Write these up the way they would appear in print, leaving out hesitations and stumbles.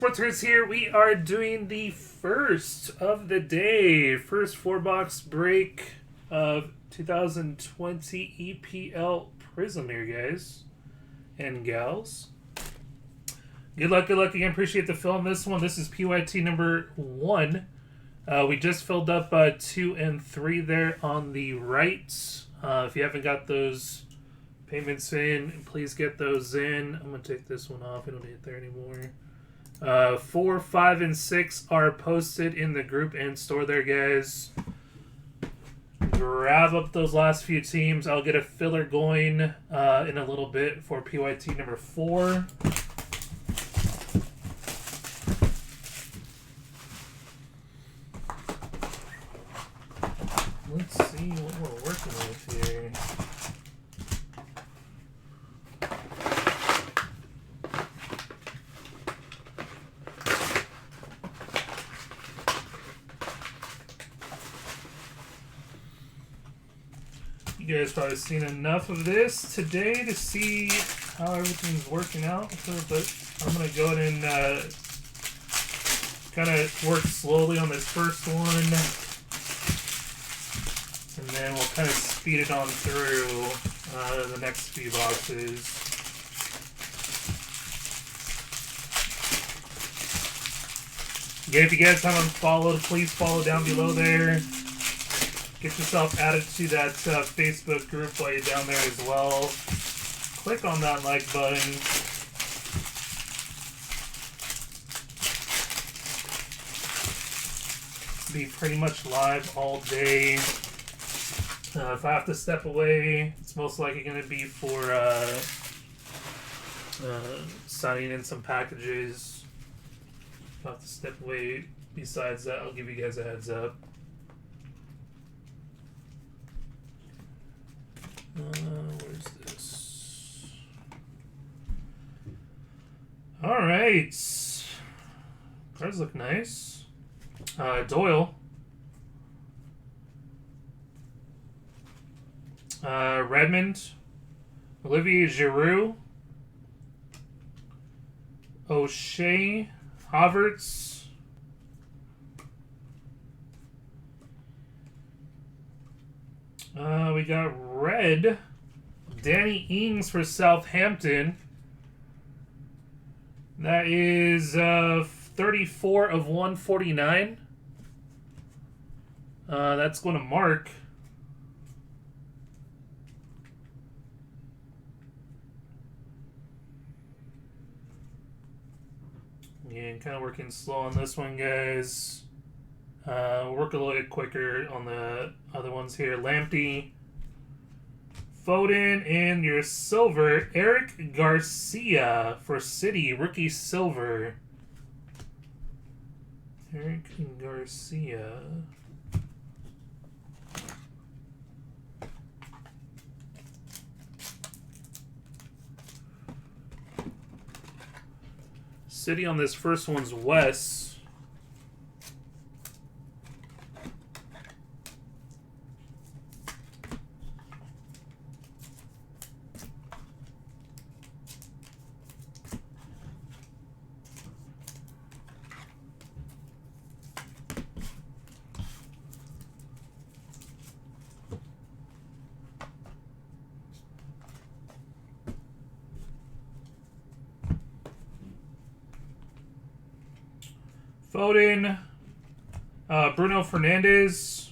Sportsers here. We are doing the first of the day, first 4-box break of 2020 EPL Prizm here, guys and gals. Good luck again. Appreciate the fill on this one. This is PYT number 1. We just filled up 2 and 3 there on the right. If you haven't got those payments in, please get those in. I'm going to take this one off. We don't need it there anymore. 4, 5, and 6 are posted in the group and store there, guys. Grab up those last few teams. I'll get a filler going in a little bit for PYT number 4. Let's see what we're working with here. You guys probably seen enough of this today to see how everything's working out. But I'm going to go ahead and kind of work slowly on this first one. And then we'll kind of speed it on through the next few boxes. Again, if you guys haven't followed, please follow down below there. Get yourself added to that Facebook group while you're down there as well. Click on that like button. Be pretty much live all day. If I have to step away, it's most likely going to be for signing in some packages. If I have to step away besides that, I'll give you guys a heads up. Where's this? Alright. Cards look nice. Doyle. Redmond. Olivier Giroud. O'Shea. Havertz. We got red. Danny Ings for Southampton. That is 34 of 149. That's going to Mark. Yeah, kind of working slow on this one, guys. We'll work a little bit quicker on the other ones here. Lamptey, Foden, and your silver, Eric Garcia for City, rookie silver. Eric Garcia. City on this first one's Wes. Foden, Bruno Fernandes.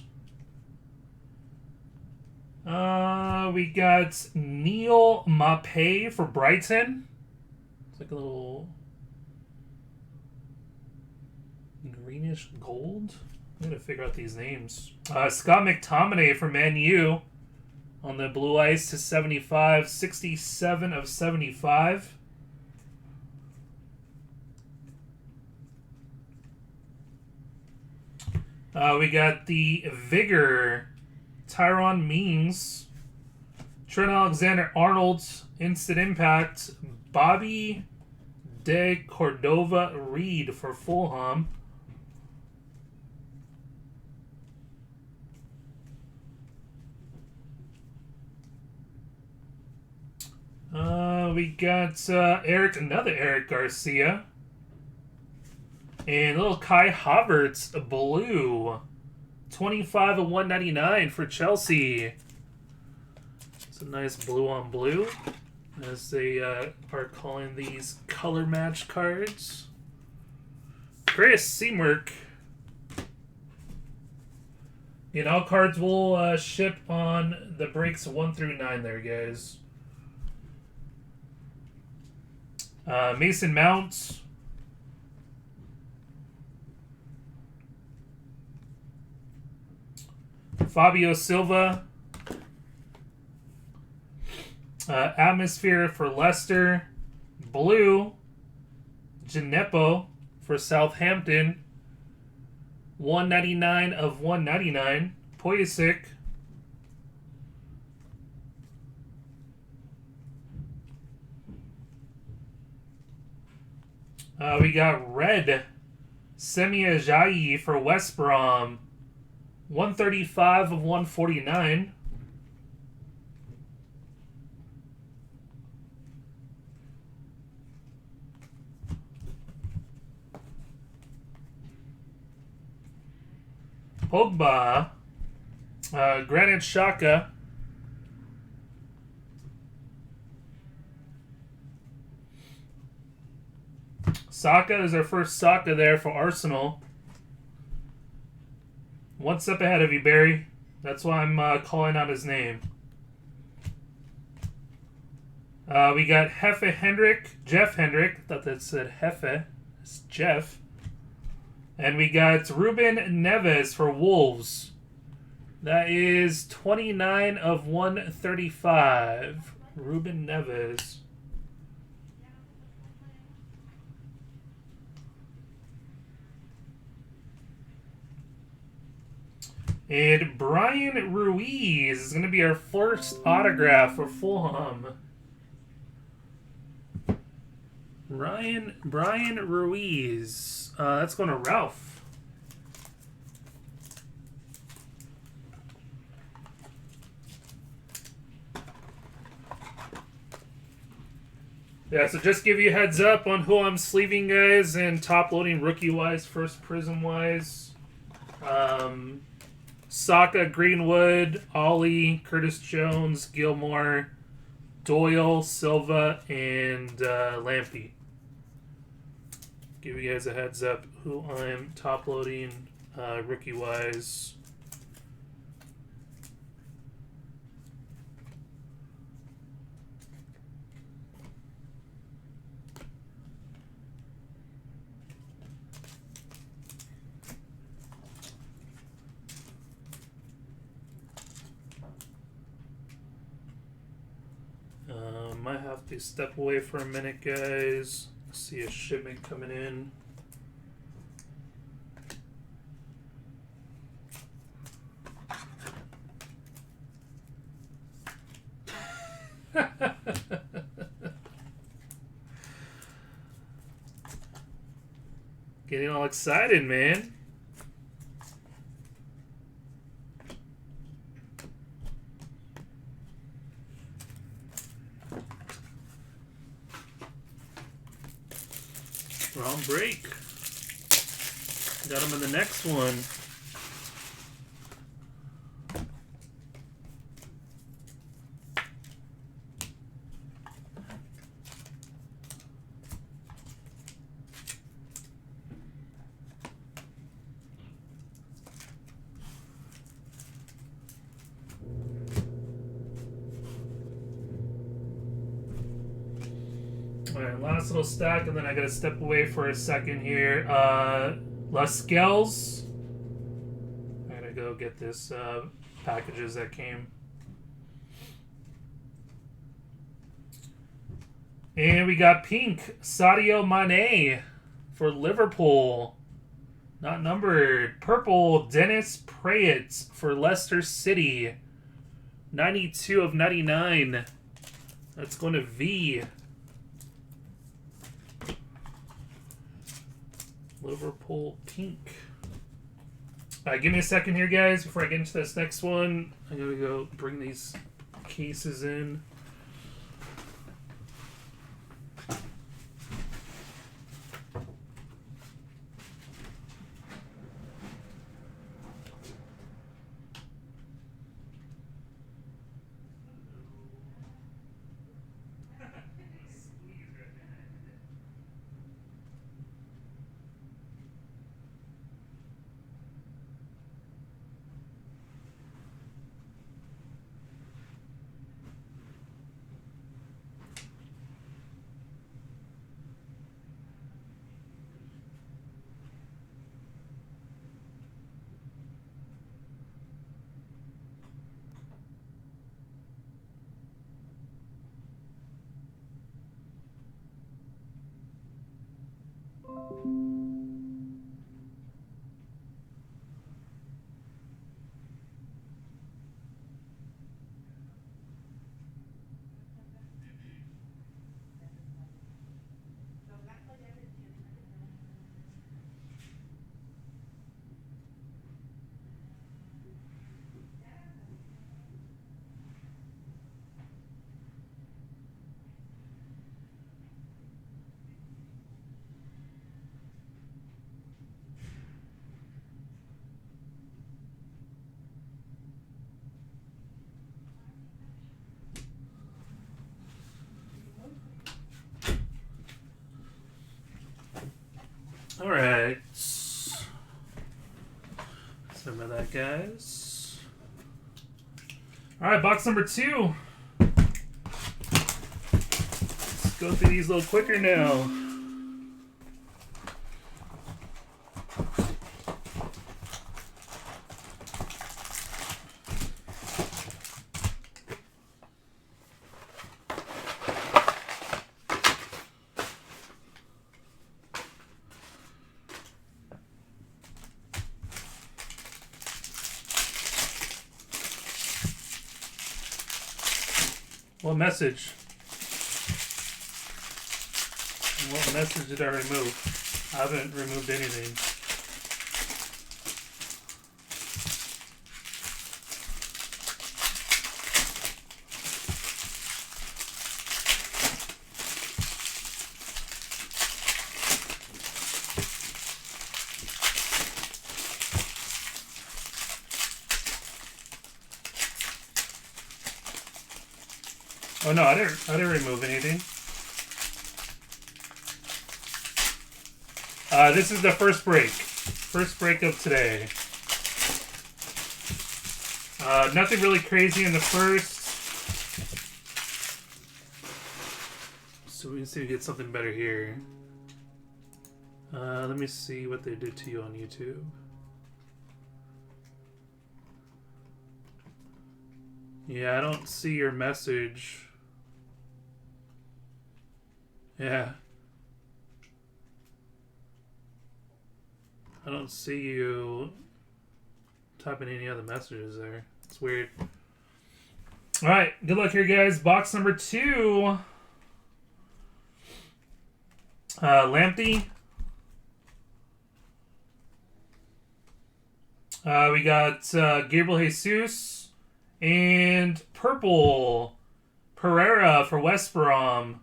We got Neil Maupay for Brighton. It's like a little greenish gold. I'm gonna figure out these names. Scott McTominay for Man U on the blue ice to 75, 67 of 75. We got the Vigor, Tyrone Mings, Trent Alexander-Arnold, Instant Impact, Bobby de Cordova-Reid for Fulham. We got another Eric Garcia. And little Kai Havertz, a blue. 25 of 199 for Chelsea. It's a nice blue on blue, as they are calling these color match cards. Chris Seamwork. And all cards will ship on the breaks 1 through 9 there, guys. Mason Mount. Fabio Silva. Atmosphere for Leicester. Blue. Gineppo for Southampton. 199 of 199. Pulisic. We got red. Semi Ajayi for West Brom. 135 of 149. Pogba. Granit Xhaka. Saka is our first Saka there for Arsenal. One step ahead of you, Barry. That's why I'm calling out his name. We got Jeff Hendrick. I thought that said Hefe. It's Jeff. And we got Ruben Neves for Wolves. That is 29 of 135. Ruben Neves. And Brian Ruiz is going to be our first autograph for Fulham. Brian Ruiz. That's going to Ralph. Yeah, so just give you a heads up on who I'm sleeving, guys, and top loading rookie-wise, first Prizm-wise. Saka, Greenwood, Ollie, Curtis Jones, Gilmore, Doyle, Silva, and Lampy. Give you guys a heads up who I'm top loading rookie-wise. Might have to step away for a minute, guys. See a shipment coming in. Getting all excited, man. We're on break. Got him in the next one. Alright, last little stack, and then I gotta step away for a second here. Lascelles. I gotta go get this packages that came. And we got pink, Sadio Mane for Liverpool. Not numbered. Purple, Dennis Praet for Leicester City. 92 of 99. That's going to V. Liverpool pink. Give me a second here, guys, before I get into this next one. I gotta go bring these cases in. All right. Sorry about that, guys. All right, box number 2. Let's go through these a little quicker now. What message? What message did I remove? I haven't removed anything. Oh no, I didn't remove anything. This is the first break. First break of today. Nothing really crazy in the first. So we can see if we get something better here. Let me see what they did to you on YouTube. Yeah, I don't see your message. Yeah. I don't see you typing any other messages there. It's weird. Alright, good luck here, guys. Box number 2. Lamptey. We got Gabriel Jesus. And purple. Pereira for West Brom.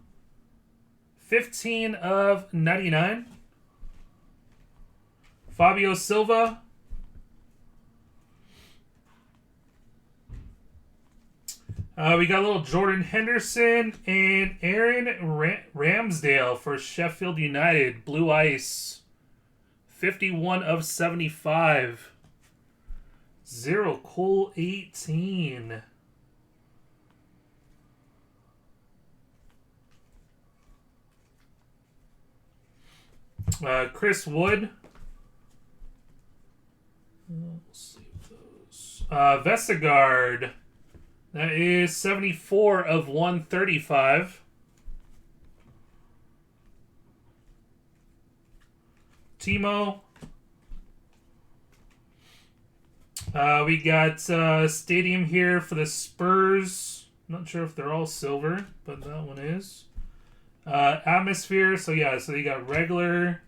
15 of 99. Fabio Silva. We got a little Jordan Henderson and Aaron Ramsdale for Sheffield United. Blue Ice. 51 of 75. 0 Cole 18. Chris Wood. Let's see those. Vestergaard. That is 74 of 135. Timo. We got Stadium here for the Spurs. Not sure if they're all silver, but that one is. Atmosphere. So yeah, so you got regular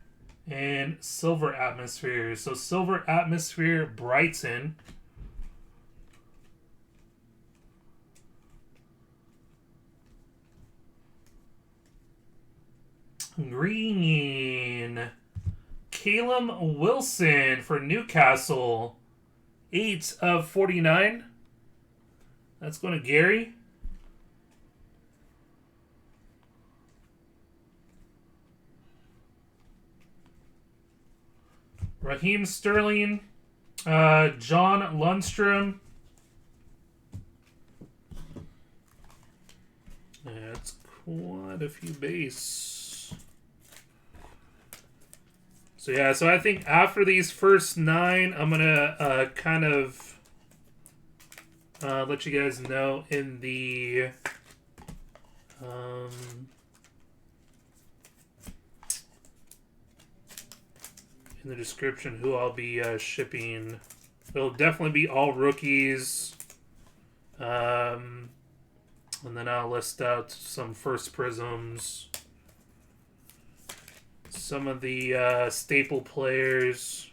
and silver atmosphere. So silver atmosphere, Brighton. Green. Calum Wilson for Newcastle. 8 of 49. That's going to Gary. Raheem Sterling. John Lundstrom. That's quite a few base. So yeah, so I think after these first 9, I'm going to kind of let you guys know in the in the description who I'll be shipping. It'll definitely be all rookies. And then I'll list out some first Prizms. Some of the staple players.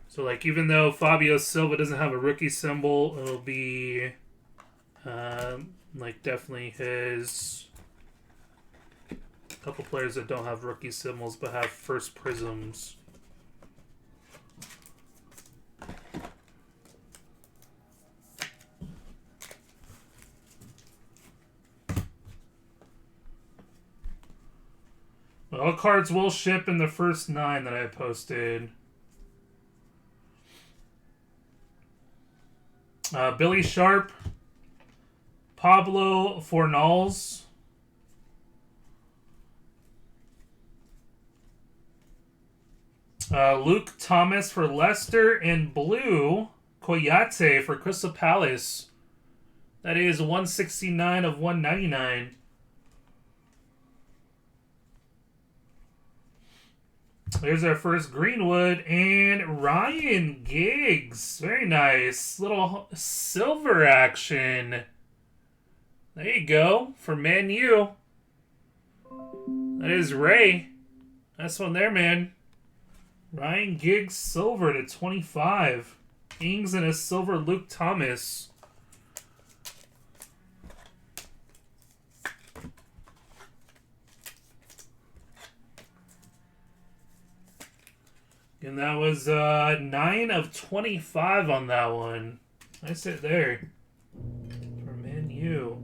So, like, even though Fabio Silva doesn't have a rookie symbol, it'll be, like, definitely his... A couple players that don't have rookie symbols but have first Prizms. All cards will ship in the first 9 that I posted. Billy Sharp, Pablo Fornals, Luke Thomas for Leicester, and blue, Koyate for Crystal Palace. That is 169 of 199. There's our first Greenwood, and Ryan Giggs. Very nice. Little silver action. There you go. For Man U. That is Ray. Nice one there, man. Ryan Giggs silver to 25. Ings and a silver Luke Thomas. And that was 9 of 25 on that one. Nice hit there. For Man U.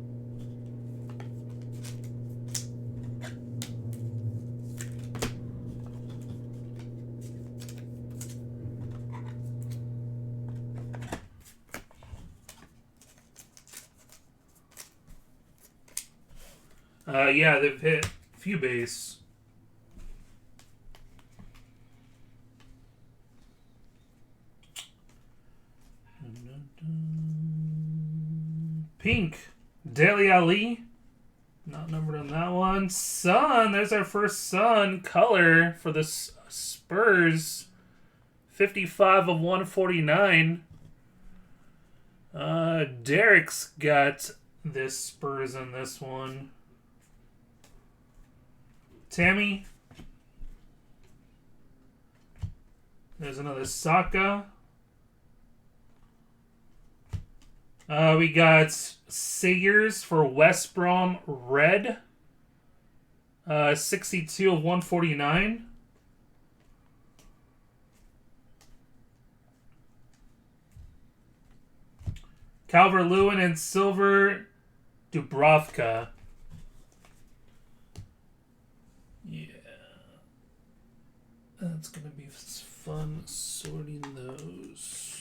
Yeah, they've hit a few base. Pink, Dele Alli. Not numbered on that one. Sun, there's our first Sun color for the Spurs. 55 of 149. Derek's got this Spurs in this one. Tammy. There's another Saka. We got Sayers for West Brom red. 62 of 149. Calvert-Lewin and silver Dubravka. Yeah. That's going to be fun sorting those.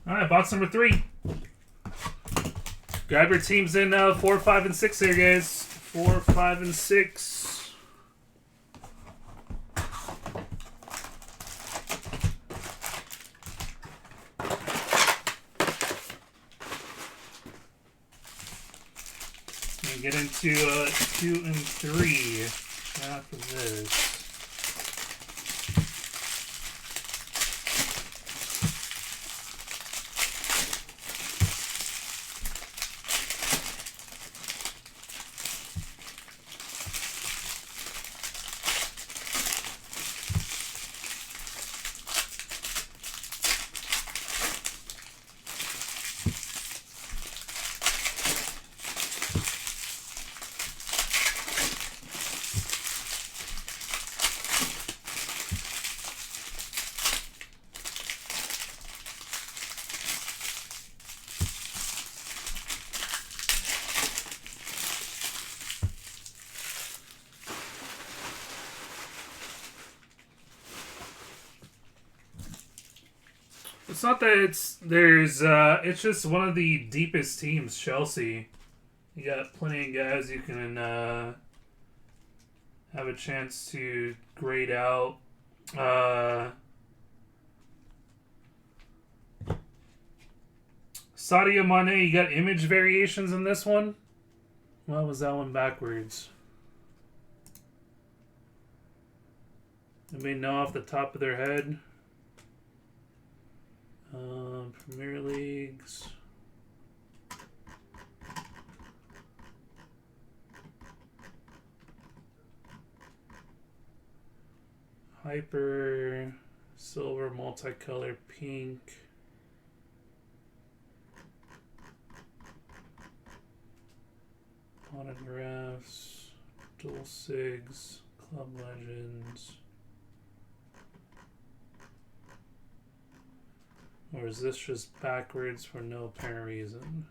All right, box number 3. Grab your teams in 4, 5, and 6 here, guys. 4, 5, and 6. And get into 2 and 3 after this. it's not that it's just one of the deepest teams, Chelsea. You got plenty of guys you can have a chance to grade out. Sadio Mane, you got image variations in this one? Why was that one backwards? Anybody know off the top of their head? Premier Leagues. Hyper, silver, multicolor, pink. Autographs, dual sigs, club legends. Or is this just backwards for no apparent reason?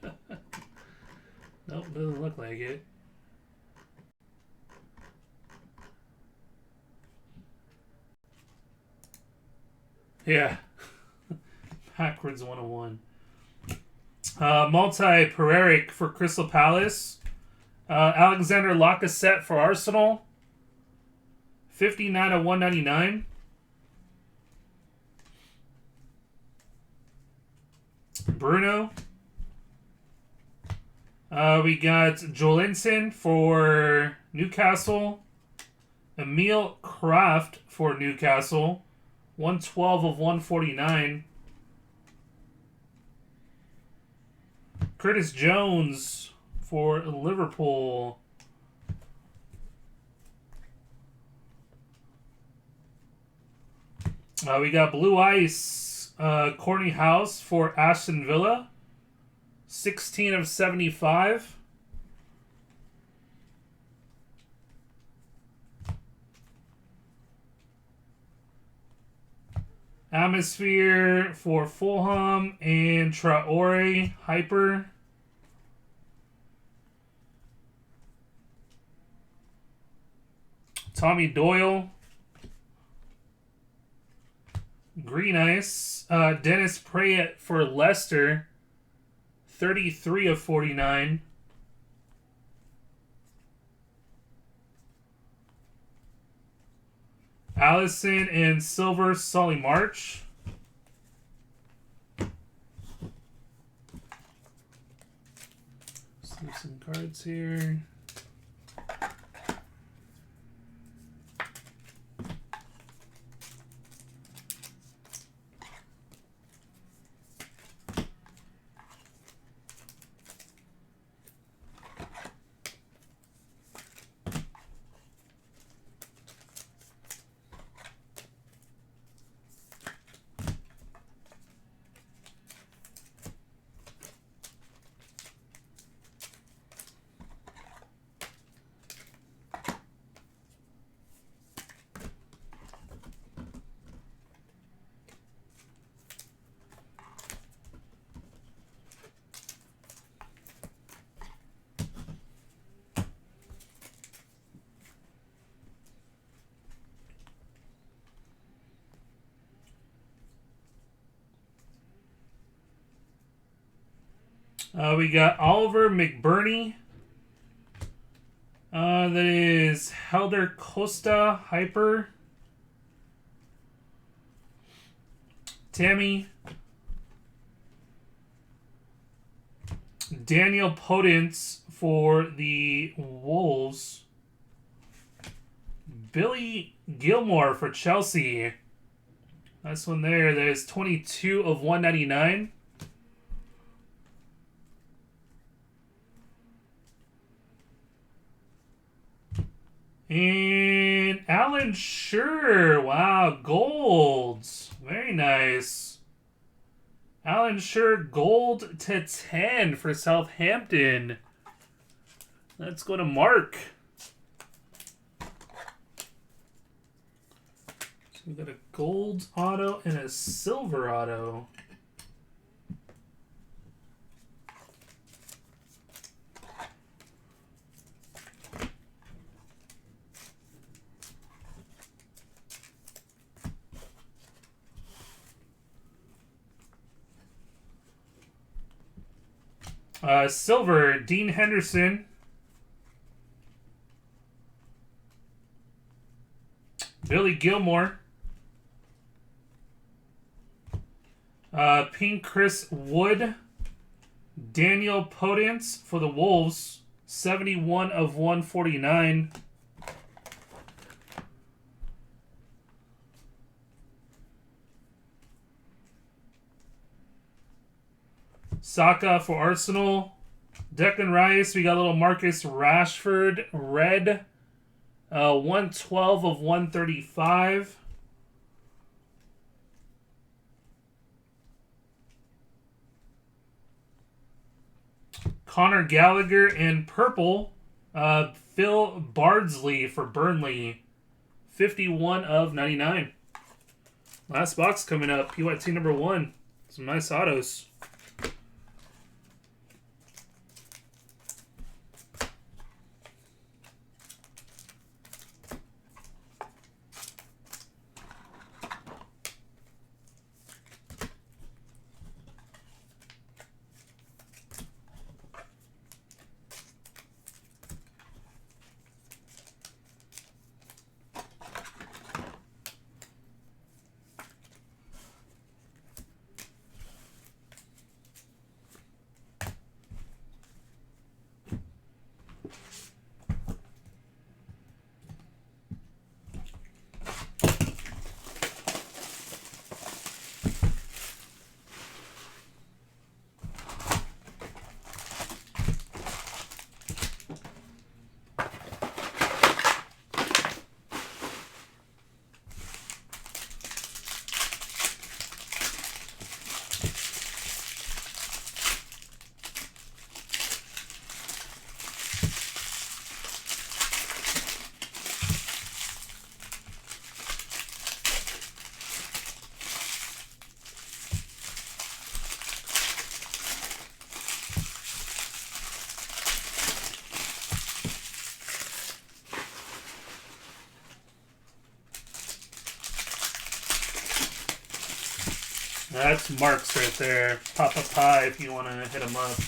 Nope, doesn't look like it. Yeah. Backwards 101. Multi-Pereric for Crystal Palace. Alexander Lacazette for Arsenal. 59 of 199. Bruno. We got Joelinton for Newcastle. Emil Kraft for Newcastle. 112 of 149. Curtis Jones for Liverpool. We got Blue Ice, Courtney House for Aston Villa. 16 of 75. Atmosphere for Fulham and Traore Hyper. Tommy Doyle. Green Ice. Dennis Prayett for Leicester. 33 of 49. Allison and Silver Solly March. See some cards here. We got Oliver McBurney. That is Helder Costa Hyper. Tammy. Daniel Podence for the Wolves. Billy Gilmore for Chelsea. Nice one there. That is 22 of 199. And Alan Shearer. Wow, golds. Very nice. Alan Shearer, gold to 10 for Southampton. Let's go to Mark. So we got a gold auto and a silver auto. Silver, Dean Henderson. Billy Gilmore. Pink Chris Wood. Daniel Podence for the Wolves. 71 of 149. Saka for Arsenal. Declan Rice. We got a little Marcus Rashford. Red. 112 of 135. Connor Gallagher in purple. Phil Bardsley for Burnley. 51 of 99. Last box coming up. PYT number 1. Some nice autos. That's Marks right there. Papa Pie if you want to hit him up.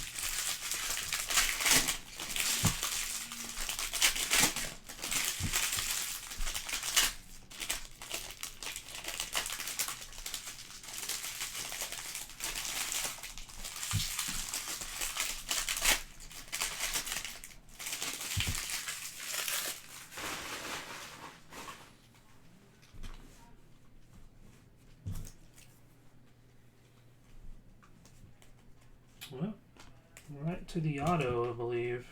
Well, right to the auto, I believe.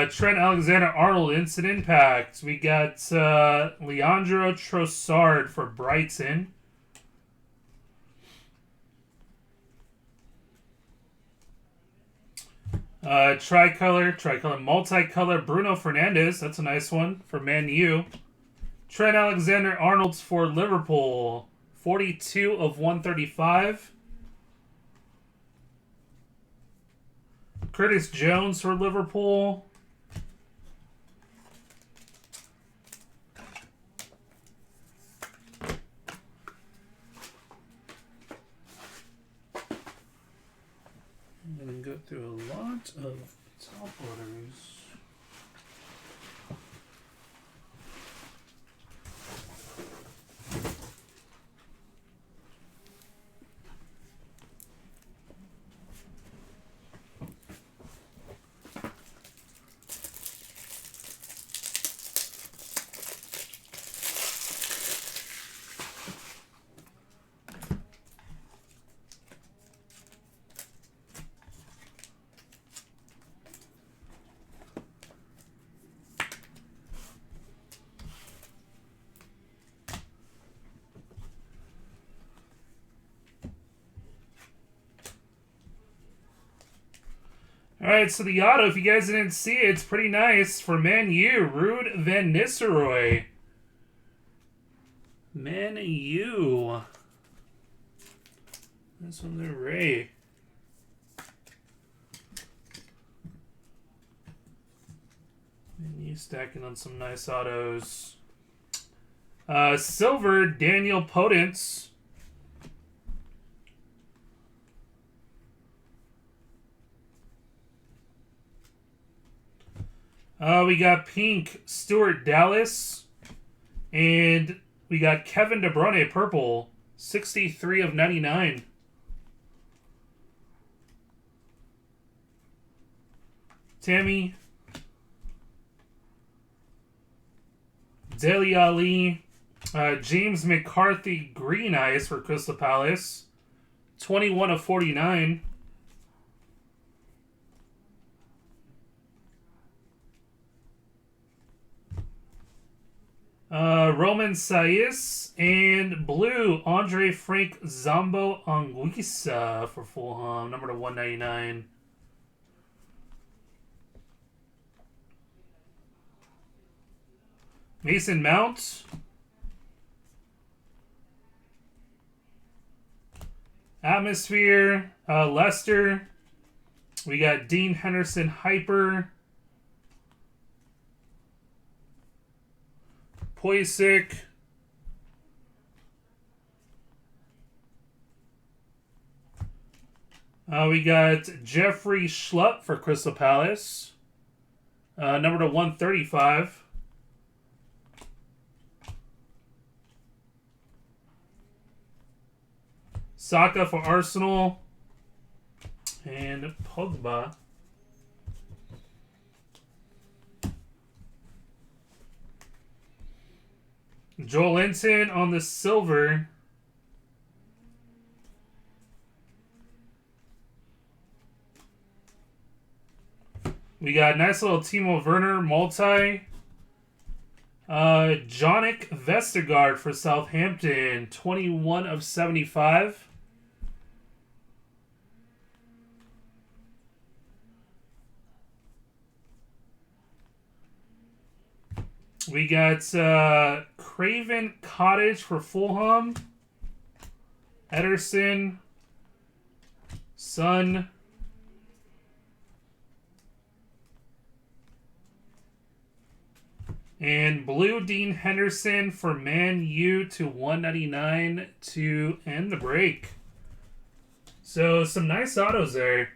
Trent Alexander-Arnold Instant Impact. We got Leandro Trossard for Brighton. Tricolor, multicolor Bruno Fernandes. That's a nice one for Man U. Trent Alexander-Arnold's for Liverpool. 42 of 135. Curtis Jones for Liverpool. I'm going to go through a lot of top orders. Alright, so the auto, if you guys didn't see it, it's pretty nice for Man U. Ruud van Nistelrooy. Man U. This one's a Ray. Man U stacking on some nice autos. Silver, Daniel Potence. We got pink, Stuart Dallas. And we got Kevin De Bruyne, purple, 63 of 99. Tammy. Dele Alli. James McCarthy, green ice for Crystal Palace, 21 of 49. Roman Saiz, and blue, Andre Frank Zombo Anguissa for Fulham, number to 199. Mason Mount. Atmosphere, Leicester. We got Dean Henderson, hyper. Poisic. We got Jeffrey Schlupp for Crystal Palace. Number to 135. Saka for Arsenal. And Pogba. Joel Linton on the silver. We got nice little Timo Werner multi. Jonik Vestergaard for Southampton, 21 of 75. We got Craven Cottage for Fulham. Ederson. Son. And blue Dean Henderson for Man U to 199 to end the break. So some nice autos there.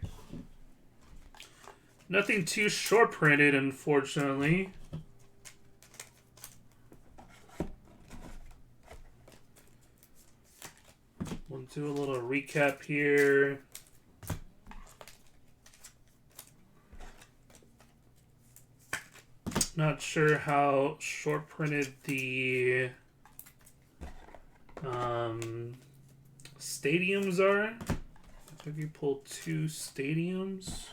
Nothing too short printed, unfortunately. We'll do a little recap here. Not sure how short printed the stadiums are. If you pull two stadiums.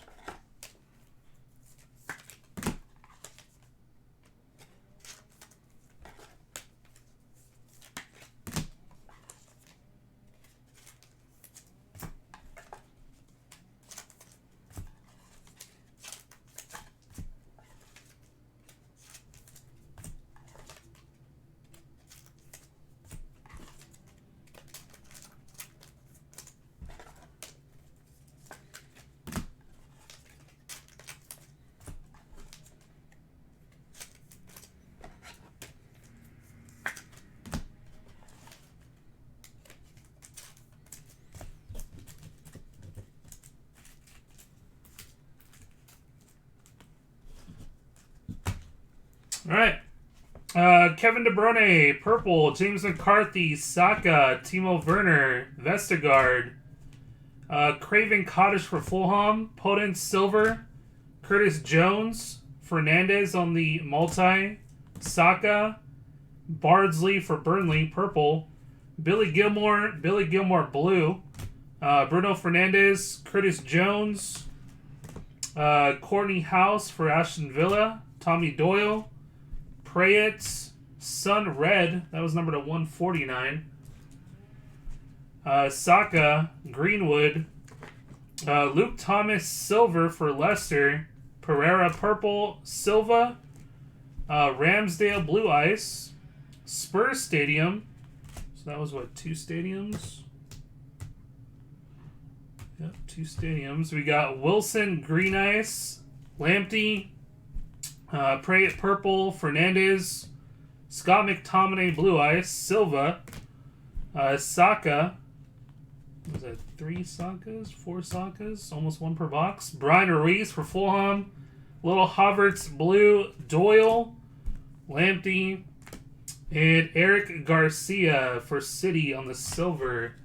All right. Kevin De Bruyne, purple. James McCarthy, Saka, Timo Werner, Vestergaard. Craven Cottage for Fulham. Potence, silver. Curtis Jones. Fernandez on the multi. Saka. Bardsley for Burnley, purple. Billy Gilmore, blue. Bruno Fernandes, Curtis Jones. Courtney House for Aston Villa. Tommy Doyle. Prayet, Sun Red, that was number to 149. Saka, Greenwood. Luke Thomas, silver for Leicester. Pereira, purple. Silva. Ramsdale, blue ice. Spurs Stadium. So that was what, two stadiums? Yep, two stadiums. We got Wilson, green ice. Lamptey. Prayet, purple. Fernandez. Scott McTominay, Blue Eyes. Silva. Saka. Was that 3 Sakas? 4 Sakas? Almost 1 per box. Brian Ruiz for Fulham. Little Havertz, Blue. Doyle. Lamptey. And Eric Garcia for City on the silver.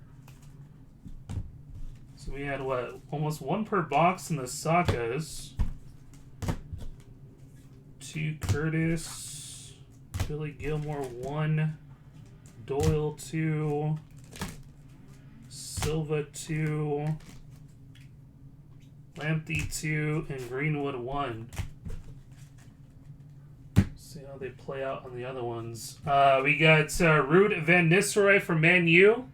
So we had, what, almost 1 per box in the Sakas. 2 Curtis. Billy Gilmore, 1. Doyle, 2. Silva, 2. Lamptey, 2. And Greenwood, 1. See how they play out on the other ones. We got Ruud van Nistelrooy for Man U.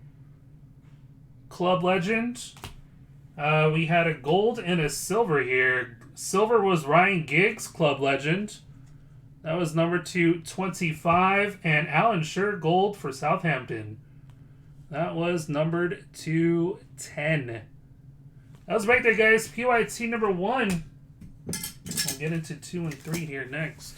Club legend. We had a gold and a silver here. Silver was Ryan Giggs, club legend. That was number 225. And Alan Shearer, gold for Southampton. That was numbered 210. That was right there, guys. PYT number 1. We'll get into 2 and 3 here next.